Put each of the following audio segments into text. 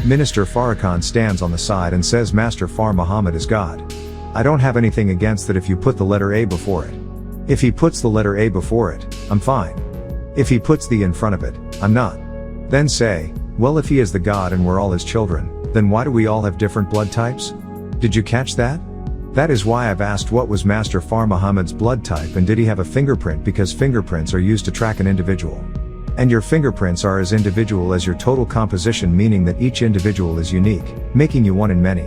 Minister Farrakhan stands on the side and says Master Far Muhammad is God. I don't have anything against that if you put the letter A before it. If he puts the letter A before it, I'm fine. If he puts the in front of it, I'm not. Then say, well, if he is the God and we're all his children, then why do we all have different blood types? Did you catch that? That is why I've asked what was Master Far Muhammad's blood type and did he have a fingerprint, because fingerprints are used to track an individual. And your fingerprints are as individual as your total composition, meaning that each individual is unique, making you one in many.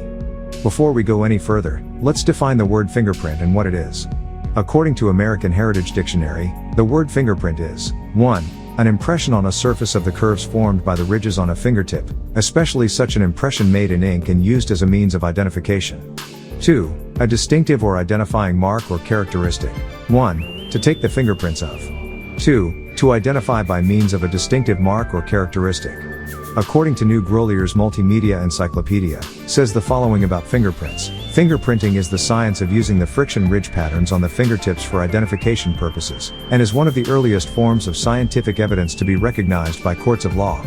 Before we go any further, let's define the word fingerprint and what it is. According to American Heritage Dictionary, the word fingerprint is 1. An impression on a surface of the curves formed by the ridges on a fingertip, especially such an impression made in ink and used as a means of identification. 2. A distinctive or identifying mark or characteristic. 1. To take the fingerprints of. 2. To identify by means of a distinctive mark or characteristic. According to New Grolier's Multimedia Encyclopedia, says the following about fingerprints. Fingerprinting is the science of using the friction ridge patterns on the fingertips for identification purposes, and is one of the earliest forms of scientific evidence to be recognized by courts of law.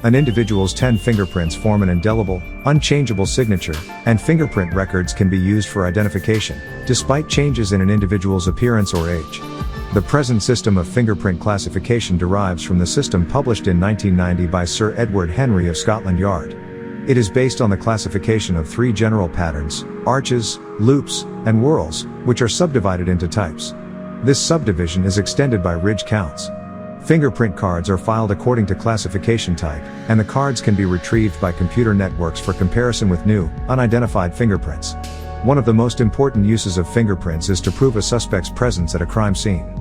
An individual's 10 fingerprints form an indelible, unchangeable signature, and fingerprint records can be used for identification, despite changes in an individual's appearance or age. The present system of fingerprint classification derives from the system published in 1990 by Sir Edward Henry of Scotland Yard. It is based on the classification of 3 general patterns, arches, loops, and whorls, which are subdivided into types. This subdivision is extended by ridge counts. Fingerprint cards are filed according to classification type, and the cards can be retrieved by computer networks for comparison with new, unidentified fingerprints. One of the most important uses of fingerprints is to prove a suspect's presence at a crime scene.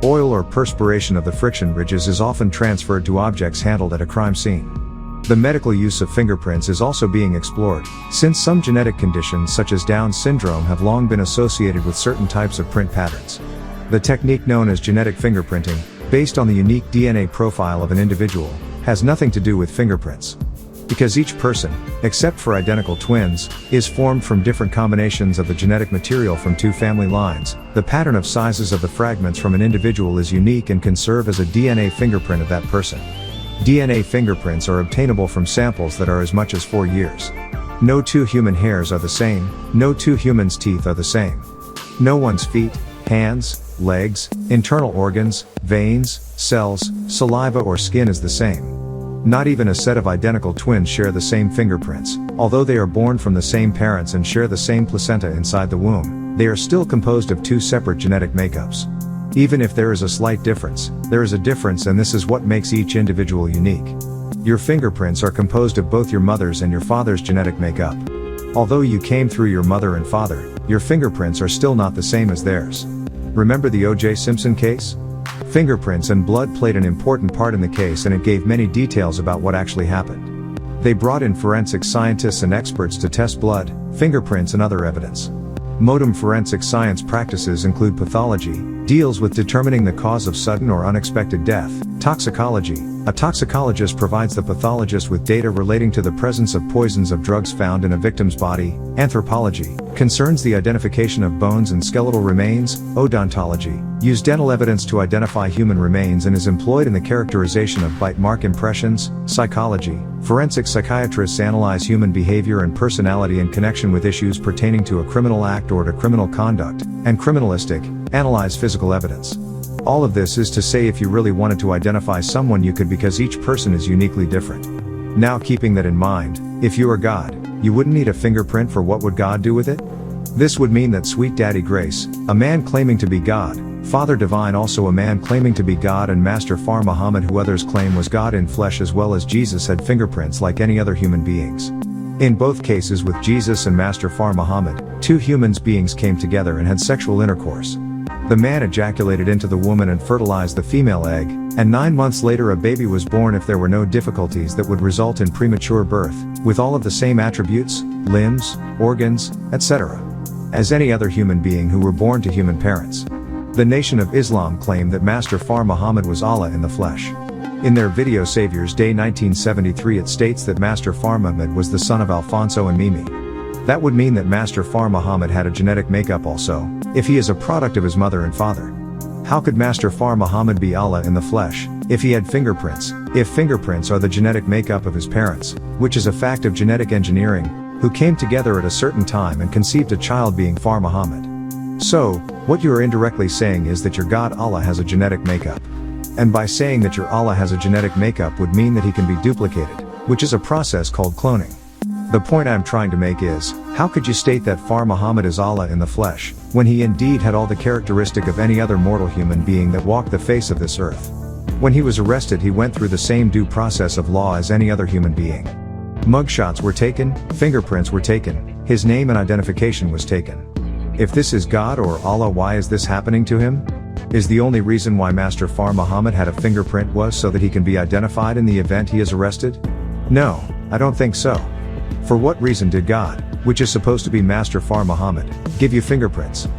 Oil or perspiration of the friction ridges is often transferred to objects handled at a crime scene. The medical use of fingerprints is also being explored, since some genetic conditions such as Down syndrome have long been associated with certain types of print patterns. The technique known as genetic fingerprinting, based on the unique DNA profile of an individual, has nothing to do with fingerprints. Because each person, except for identical twins, is formed from different combinations of the genetic material from 2 family lines, the pattern of sizes of the fragments from an individual is unique and can serve as a DNA fingerprint of that person. DNA fingerprints are obtainable from samples that are as much as 4 years. No 2 human hairs are the same, no 2 humans' teeth are the same. No one's feet, hands, legs, internal organs, veins, cells, saliva or skin is the same. Not even a set of identical twins share the same fingerprints. Although they are born from the same parents and share the same placenta inside the womb, they are still composed of 2 separate genetic makeups. Even if there is a slight difference, there is a difference, and this is what makes each individual unique. Your fingerprints are composed of both your mother's and your father's genetic makeup. Although you came through your mother and father, your fingerprints are still not the same as theirs. Remember the O.J. Simpson case? Fingerprints and blood played an important part in the case, and it gave many details about what actually happened. They brought in forensic scientists and experts to test blood, fingerprints and other evidence. Modern forensic science practices include pathology, deals with determining the cause of sudden or unexpected death, toxicology. A toxicologist provides the pathologist with data relating to the presence of poisons of drugs found in a victim's body. Anthropology concerns the identification of bones and skeletal remains. Odontology uses dental evidence to identify human remains and is employed in the characterization of bite mark impressions. Psychology, forensic psychiatrists analyze human behavior and personality in connection with issues pertaining to a criminal act or to criminal conduct. And criminalistic, analyze physical evidence. All of this is to say, if you really wanted to identify someone you could, because each person is uniquely different. Now, keeping that in mind, if you are God, you wouldn't need a fingerprint, for what would God do with it? This would mean that Sweet Daddy Grace, a man claiming to be God, Father Divine also a man claiming to be God, and Master Far Muhammad, who others claim was God in flesh as well as Jesus, had fingerprints like any other human beings. In both cases, with Jesus and Master Far Muhammad, 2 human beings came together and had sexual intercourse. The man ejaculated into the woman and fertilized the female egg, and 9 months later a baby was born if there were no difficulties that would result in premature birth, with all of the same attributes, limbs, organs, etc., as any other human being who were born to human parents. The Nation of Islam claimed that Master Far Muhammad was Allah in the flesh. In their video Savior's Day 1973 it states that Master Far Muhammad was the son of Alfonso and Mimi. That would mean that Master Far Muhammad had a genetic makeup also, if he is a product of his mother and father. How could Master Far Muhammad be Allah in the flesh, if he had fingerprints, if fingerprints are the genetic makeup of his parents, which is a fact of genetic engineering, who came together at a certain time and conceived a child being Far Muhammad? So, what you are indirectly saying is that your God Allah has a genetic makeup. And by saying that your Allah has a genetic makeup would mean that he can be duplicated, which is a process called cloning. The point I'm trying to make is, how could you state that Far Muhammad is Allah in the flesh, when he indeed had all the characteristic of any other mortal human being that walked the face of this earth? When he was arrested he went through the same due process of law as any other human being. Mugshots were taken, fingerprints were taken, his name and identification was taken. If this is God or Allah, why is this happening to him? Is the only reason why Master Far Muhammad had a fingerprint was so that he can be identified in the event he is arrested? No, I don't think so. For what reason did God, which is supposed to be Master Far Muhammad, give you fingerprints?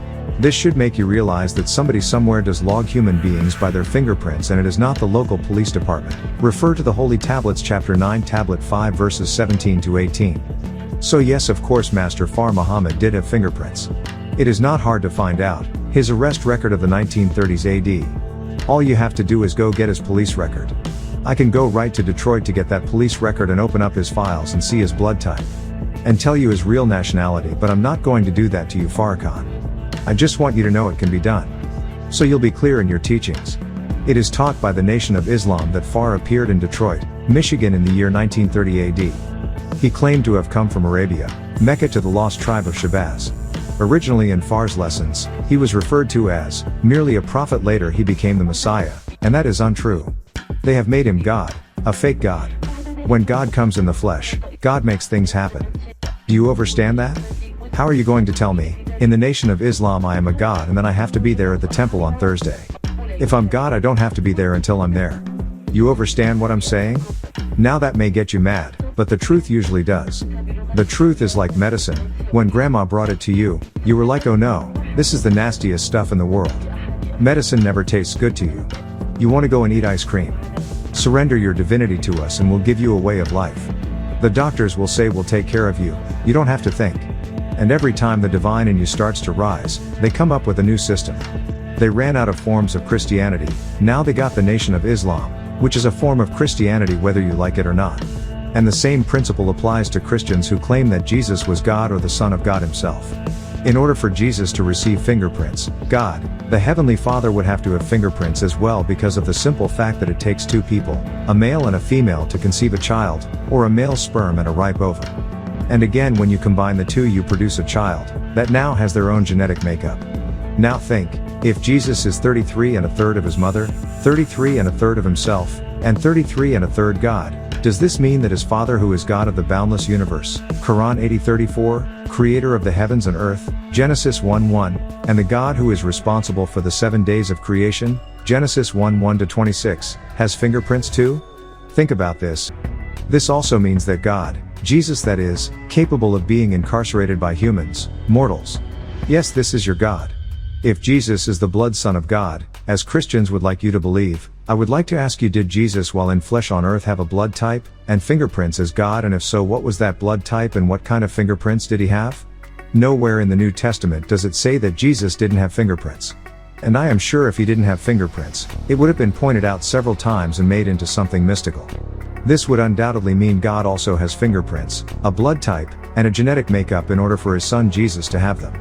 This should make you realize that somebody somewhere does log human beings by their fingerprints, and it is not the local police department. Refer to the Holy Tablets chapter 9 tablet 5 verses 17 to 18. So yes, of course Master Far Muhammad did have fingerprints. It is not hard to find out. His arrest record of the 1930s AD. All you have to do is go get his police record. I can go right to Detroit to get that police record and open up his files and see his blood type. And tell you his real nationality, but I'm not going to do that to you, Farrakhan. I just want you to know it can be done. So you'll be clear in your teachings. It is taught by the Nation of Islam that Far appeared in Detroit, Michigan in the year 1930 AD. He claimed to have come from Arabia, Mecca, to the lost tribe of Shabazz. Originally in Far's lessons, he was referred to as merely a prophet. Later he became the Messiah, and that is untrue. They have made him God, a fake God. When God comes in the flesh, God makes things happen. Do you understand that? How are you going to tell me, in the Nation of Islam I am a God and then I have to be there at the temple on Thursday? If I'm God I don't have to be there until I'm there. You understand what I'm saying? Now that may get you mad, but the truth usually does. The truth is like medicine. When grandma brought it to you, you were like, oh no, this is the nastiest stuff in the world. Medicine never tastes good to you. You want to go and eat ice cream. Surrender your divinity to us and we'll give you a way of life. The doctors will say we'll take care of you, you don't have to think. And every time the divine in you starts to rise, they come up with a new system. They ran out of forms of Christianity, now they got the Nation of Islam, which is a form of Christianity whether you like it or not. And the same principle applies to Christians who claim that Jesus was God or the Son of God himself. In order for Jesus to receive fingerprints, God, the Heavenly Father, would have to have fingerprints as well, because of the simple fact that it takes two people, a male and a female, to conceive a child, or a male sperm and a ripe ovum. And again, when you combine the two you produce a child, that now has their own genetic makeup. Now think, if Jesus is 33 and a third of his mother, 33 and a third of himself, and 33 and a third God, does this mean that his Father, who is God of the boundless universe, Quran 80:34, creator of the heavens and earth, Genesis 1:1, and the God who is responsible for the 7 days of creation, Genesis 1:1-26, has fingerprints too? Think about this. This also means that God, Jesus that is, capable of being incarcerated by humans, mortals. Yes, this is your God. If Jesus is the blood Son of God, as Christians would like you to believe, I would like to ask you, did Jesus while in flesh on earth have a blood type, and fingerprints as God, and if so what was that blood type and what kind of fingerprints did he have? Nowhere in the New Testament does it say that Jesus didn't have fingerprints. And I am sure if he didn't have fingerprints, it would have been pointed out several times and made into something mystical. This would undoubtedly mean God also has fingerprints, a blood type, and a genetic makeup in order for his son Jesus to have them.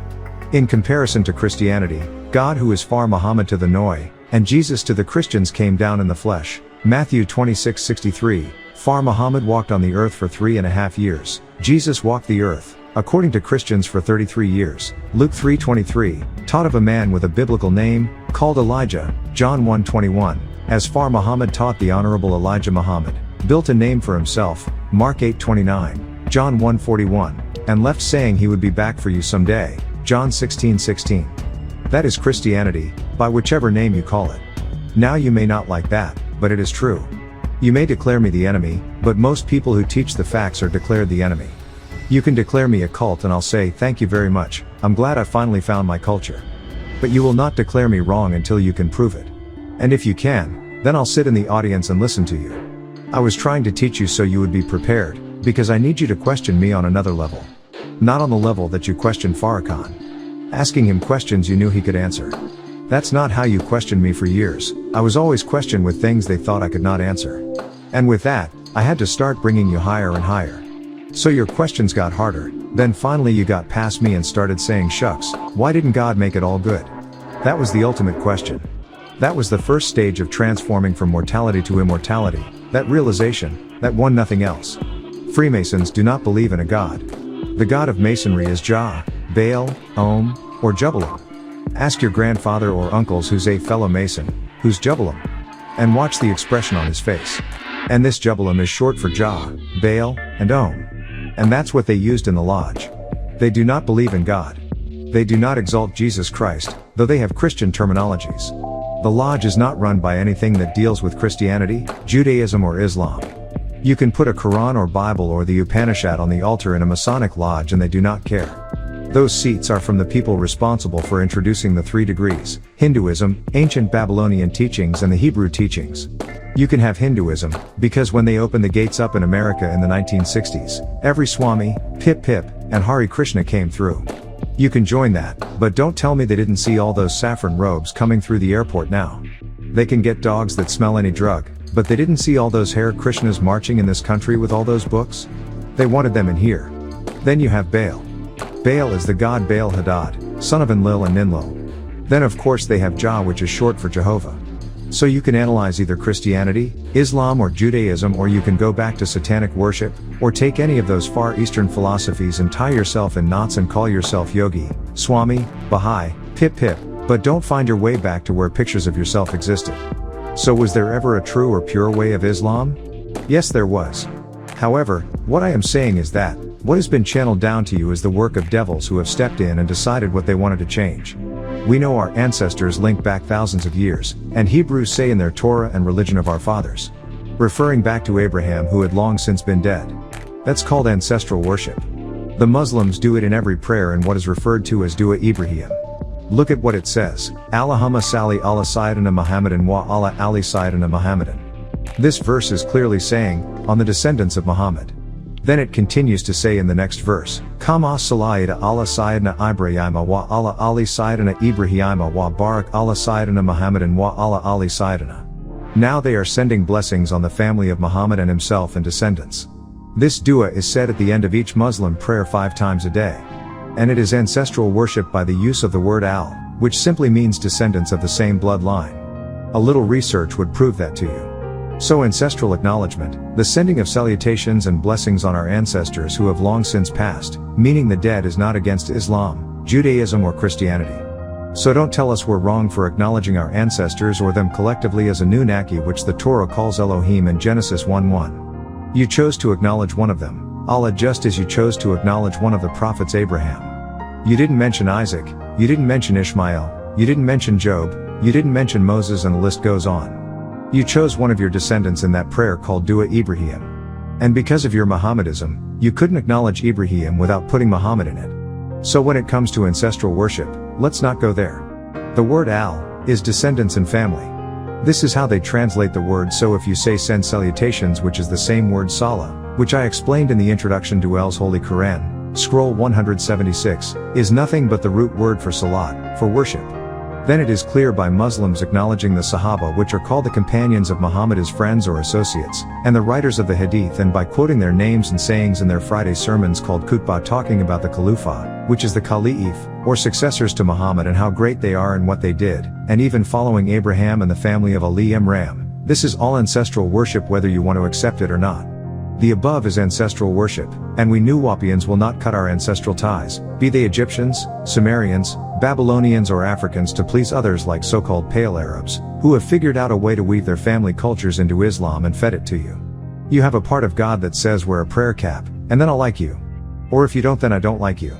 In comparison to Christianity, God, who is Far Muhammad to the Noi, and Jesus to the Christians, came down in the flesh. Matthew 26:63, Far Muhammad walked on the earth for 3.5 years, Jesus walked the earth, according to Christians, for 33 years. Luke 3:23, taught of a man with a biblical name, called Elijah, John 1:21, as Far Muhammad taught the Honorable Elijah Muhammad, built a name for himself, Mark 8:29, John 1:41, and left saying he would be back for you someday, John 16:16. That is Christianity, by whichever name you call it. Now you may not like that, but it is true. You may declare me the enemy, but most people who teach the facts are declared the enemy. You can declare me a cult and I'll say thank you very much, I'm glad I finally found my culture. But you will not declare me wrong until you can prove it. And if you can, then I'll sit in the audience and listen to you. I was trying to teach you so you would be prepared, because I need you to question me on another level. Not on the level that you questioned Farrakhan. Asking him questions you knew he could answer. That's not how you questioned me for years. I was always questioned with things they thought I could not answer. And with that, I had to start bringing you higher and higher. So your questions got harder, then finally you got past me and started saying, shucks, why didn't God make it all good? That was the ultimate question. That was the first stage of transforming from mortality to immortality, that realization, that one nothing else. Freemasons do not believe in a God. The God of Masonry is Jah, Baal, Om, or Jubbalam. Ask your grandfather or uncles who's a fellow Mason, who's Jubbalam. And watch the expression on his face. And this Jubbalam is short for Jah, Baal, and Om. And that's what they used in the lodge. They do not believe in God. They do not exalt Jesus Christ, though they have Christian terminologies. The lodge is not run by anything that deals with Christianity, Judaism or Islam. You can put a Quran or Bible or the Upanishad on the altar in a Masonic lodge and they do not care. Those seats are from the people responsible for introducing the 3 degrees, Hinduism, ancient Babylonian teachings and the Hebrew teachings. You can have Hinduism, because when they opened the gates up in America in the 1960s, every Swami, Pip Pip, and Hare Krishna came through. You can join that, but don't tell me they didn't see all those saffron robes coming through the airport now. They can get dogs that smell any drug, but they didn't see all those Hare Krishnas marching in this country with all those books? They wanted them in here. Then you have Baal. Baal is the god Baal Hadad, son of Enlil and Ninlil. Then of course they have Jah, which is short for Jehovah. So you can analyze either Christianity, Islam or Judaism, or you can go back to satanic worship, or take any of those Far Eastern philosophies and tie yourself in knots and call yourself Yogi, Swami, Baha'i, Pip Pip, but don't find your way back to where pictures of yourself existed. So was there ever a true or pure way of Islam? Yes, there was. However, what I am saying is that, what has been channeled down to you is the work of devils who have stepped in and decided what they wanted to change. We know our ancestors link back thousands of years, and Hebrews say in their Torah and religion of our fathers, referring back to Abraham who had long since been dead. That's called ancestral worship. The Muslims do it in every prayer in what is referred to as Dua Ibrahim. Look at what it says, Allahumma salli ala Sayyidina Muhammadin wa ala ali Sayyidina Muhammadin. This verse is clearly saying, on the descendants of Muhammad. Then it continues to say in the next verse, Kama salayita ala Sayyidina Ibrahim wa ala ali Sayyidina Ibrahim wa barak ala Sayyidina Muhammadin wa ala ali Sayyidina. Now they are sending blessings on the family of Muhammad and himself and descendants. This dua is said at the end of each Muslim prayer 5 times a day. And it is ancestral worship by the use of the word al, which simply means descendants of the same bloodline. A little research would prove that to you. So ancestral acknowledgement, the sending of salutations and blessings on our ancestors who have long since passed, meaning the dead, is not against Islam, Judaism or Christianity. So don't tell us we're wrong for acknowledging our ancestors or them collectively as Anunnaki, which the Torah calls Elohim in Genesis 1:1. You chose to acknowledge one of them, Allah, just as you chose to acknowledge one of the prophets, Abraham. You didn't mention Isaac, you didn't mention Ishmael, you didn't mention Job, you didn't mention Moses, and the list goes on. You chose one of your descendants in that prayer called Dua Ibrahim. And because of your Mohammedism, you couldn't acknowledge Ibrahim without putting Muhammad in it. So when it comes to ancestral worship, let's not go there. The word al is descendants and family. This is how they translate the word. So if you say send salutations, which is the same word salah, which I explained in the introduction to Al's Holy Quran, scroll 176, is nothing but the root word for salat, for worship. Then it is clear by Muslims acknowledging the Sahaba, which are called the companions of Muhammad, as friends or associates, and the writers of the Hadith, and by quoting their names and sayings in their Friday sermons called Khutbah, talking about the Khalifa, which is the Caliph, or successors to Muhammad, and how great they are and what they did, and even following Abraham and the family of Ali Imran. This is all ancestral worship, whether you want to accept it or not. The above is ancestral worship, and we Nuwapians will not cut our ancestral ties, be they Egyptians, Sumerians, Babylonians or Africans, to please others like so-called Pale Arabs, who have figured out a way to weave their family cultures into Islam and fed it to you. You have a part of God that says wear a prayer cap, and then I'll like you. Or if you don't, then I don't like you.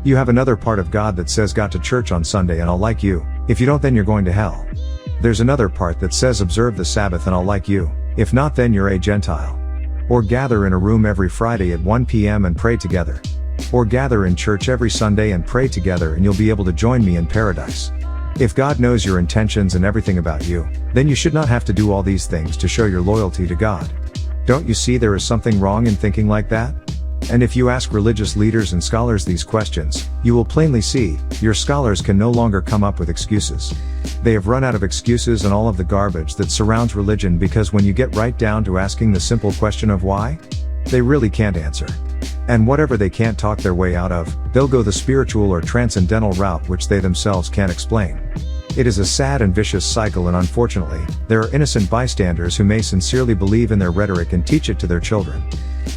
You have another part of God that says got to church on Sunday and I'll like you. If you don't, then you're going to hell. There's another part that says observe the Sabbath and I'll like you. If not, then you're a Gentile. Or gather in a room every Friday at 1 p.m. and pray together. Or gather in church every Sunday and pray together and you'll be able to join me in paradise. If God knows your intentions and everything about you, then you should not have to do all these things to show your loyalty to God. Don't you see there is something wrong in thinking like that? And if you ask religious leaders and scholars these questions, you will plainly see, your scholars can no longer come up with excuses. They have run out of excuses and all of the garbage that surrounds religion, because when you get right down to asking the simple question of why, they really can't answer. And whatever they can't talk their way out of, they'll go the spiritual or transcendental route which they themselves can't explain. It is a sad and vicious cycle, and unfortunately, there are innocent bystanders who may sincerely believe in their rhetoric and teach it to their children.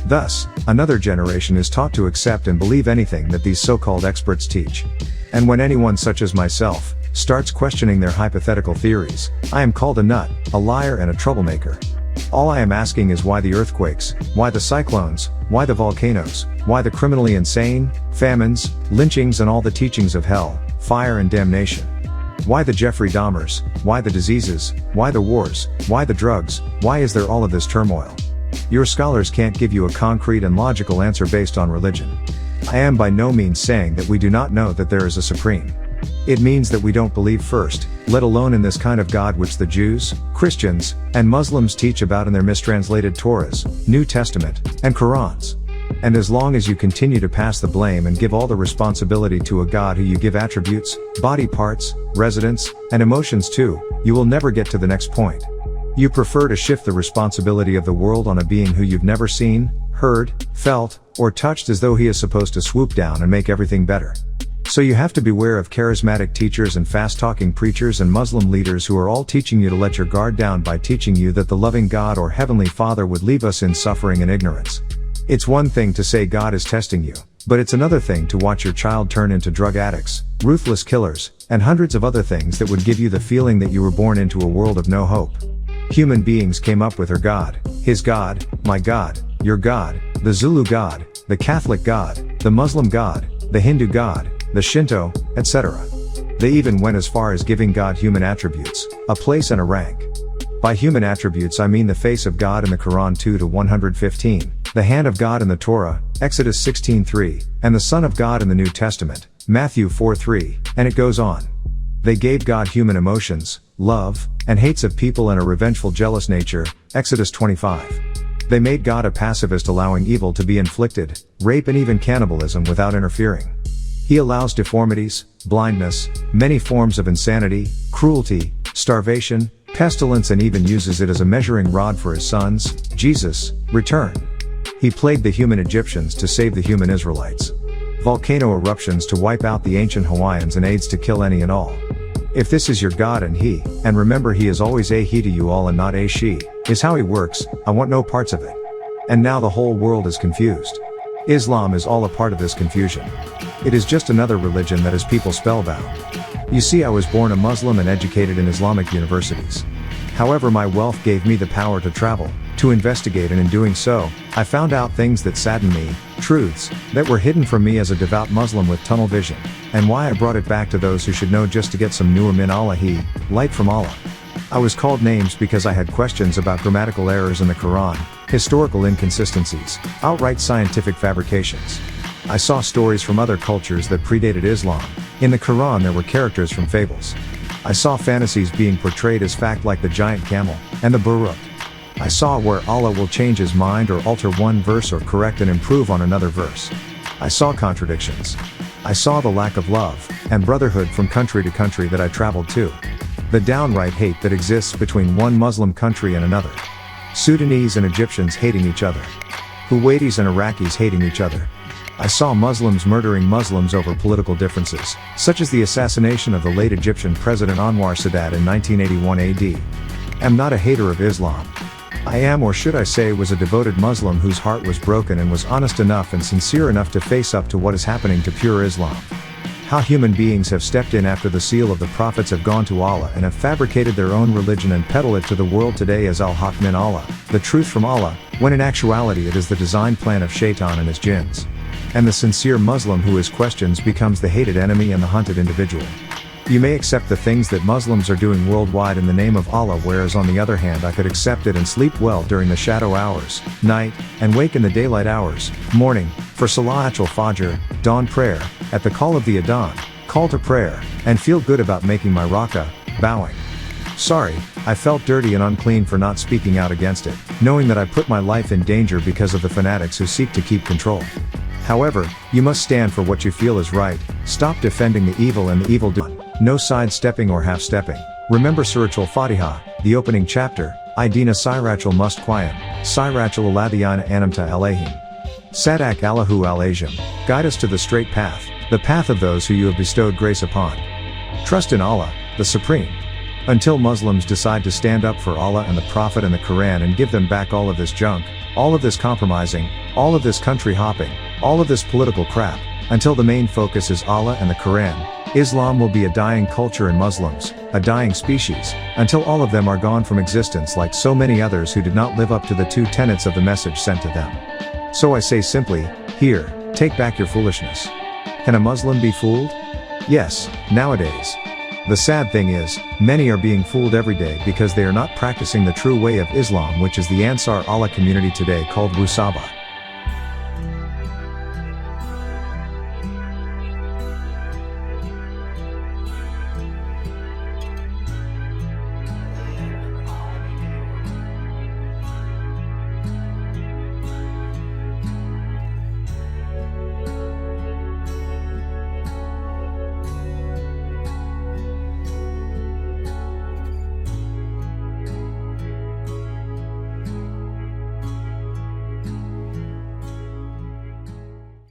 Thus, another generation is taught to accept and believe anything that these so-called experts teach. And when anyone such as myself starts questioning their hypothetical theories, I am called a nut, a liar, and a troublemaker. All I am asking is why the earthquakes, why the cyclones, why the volcanoes, why the criminally insane, famines, lynchings, and all the teachings of hell, fire, and damnation? Why the Jeffrey Dahmers, why the diseases, why the wars, why the drugs, why is there all of this turmoil? Your scholars can't give you a concrete and logical answer based on religion. I am by no means saying that we do not know that there is a supreme. It means that we don't believe first, let alone in this kind of God which the Jews, Christians, and Muslims teach about in their mistranslated Torahs, New Testament, and Qurans. And as long as you continue to pass the blame and give all the responsibility to a God who you give attributes, body parts, residence, and emotions to, you will never get to the next point. You prefer to shift the responsibility of the world on a being who you've never seen, heard, felt, or touched, as though he is supposed to swoop down and make everything better. So you have to beware of charismatic teachers and fast-talking preachers and Muslim leaders who are all teaching you to let your guard down by teaching you that the loving God or Heavenly Father would leave us in suffering and ignorance. It's one thing to say God is testing you, but it's another thing to watch your child turn into drug addicts, ruthless killers, and hundreds of other things that would give you the feeling that you were born into a world of no hope. Human beings came up with her God, his God, my God, your God, the Zulu God, the Catholic God, the Muslim God, the Hindu God, the Shinto, etc. They even went as far as giving God human attributes, a place and a rank. By human attributes I mean the face of God in the Quran 2-115, the hand of God in the Torah, Exodus 16:3, and the Son of God in the New Testament, Matthew 4:3, and it goes on. They gave God human emotions, love, and hates of people, and a revengeful jealous nature, Exodus 25. They made God a pacifist, allowing evil to be inflicted, rape and even cannibalism without interfering. He allows deformities, blindness, many forms of insanity, cruelty, starvation, pestilence, and even uses it as a measuring rod for his son's, Jesus, return. He plagued the human Egyptians to save the human Israelites. Volcano eruptions to wipe out the ancient Hawaiians, and AIDS to kill any and all. If this is your God and remember he is always a he to you all and not a she, is how he works, I want no parts of it. And now the whole world is confused. Islam is all a part of this confusion. It is just another religion that has people spellbound. You see, I was born a Muslim and educated in Islamic universities. However, my wealth gave me the power to travel, to investigate, and in doing so, I found out things that saddened me, truths that were hidden from me as a devout Muslim with tunnel vision, and why I brought it back to those who should know just to get some nur min Allahi, light from Allah. I was called names because I had questions about grammatical errors in the Quran, historical inconsistencies, outright scientific fabrications. I saw stories from other cultures that predated Islam. In the Quran there were characters from fables. I saw fantasies being portrayed as fact, like the giant camel, and the Buruk. I saw where Allah will change his mind or alter one verse or correct and improve on another verse. I saw contradictions. I saw the lack of love and brotherhood from country to country that I traveled to. The downright hate that exists between one Muslim country and another. Sudanese and Egyptians hating each other. Kuwaitis and Iraqis hating each other. I saw Muslims murdering Muslims over political differences, such as the assassination of the late Egyptian President Anwar Sadat in 1981 AD. I'm not a hater of Islam. I am, or should I say, was a devoted Muslim whose heart was broken and was honest enough and sincere enough to face up to what is happening to pure Islam. How human beings have stepped in after the seal of the prophets have gone to Allah and have fabricated their own religion and peddle it to the world today as al-haq min Allah, the truth from Allah, when in actuality it is the design plan of Shaitan and his jinns. And the sincere Muslim who is questions becomes the hated enemy and the hunted individual. You may accept the things that Muslims are doing worldwide in the name of Allah, whereas on the other hand I could accept it and sleep well during the shadow hours, night, and wake in the daylight hours, morning, for Salatul Fajr, dawn prayer, at the call of the Adhan, call to prayer, and feel good about making my rak'ah, bowing. Sorry, I felt dirty and unclean for not speaking out against it, knowing that I put my life in danger because of the fanatics who seek to keep control. However, you must stand for what you feel is right, stop defending the evil and the evildoer. No sidestepping or half-stepping. Remember Surah Al-Fatiha, the opening chapter, Idina Sirachal Mustaqim, Sirachal Aladhiana Anamta Alayhim. Sadak Allahu Al-Azim, guide us to the straight path, the path of those who you have bestowed grace upon. Trust in Allah, the Supreme. Until Muslims decide to stand up for Allah and the Prophet and the Quran and give them back all of this junk, all of this compromising, all of this country hopping, all of this political crap, until the main focus is Allah and the Quran, Islam will be a dying culture and Muslims, a dying species, until all of them are gone from existence like so many others who did not live up to the two tenets of the message sent to them. So I say simply, here, take back your foolishness. Can a Muslim be fooled? Yes, nowadays. The sad thing is, many are being fooled every day because they are not practicing the true way of Islam, which is the Ansar Allah community today called Wu-Sabat.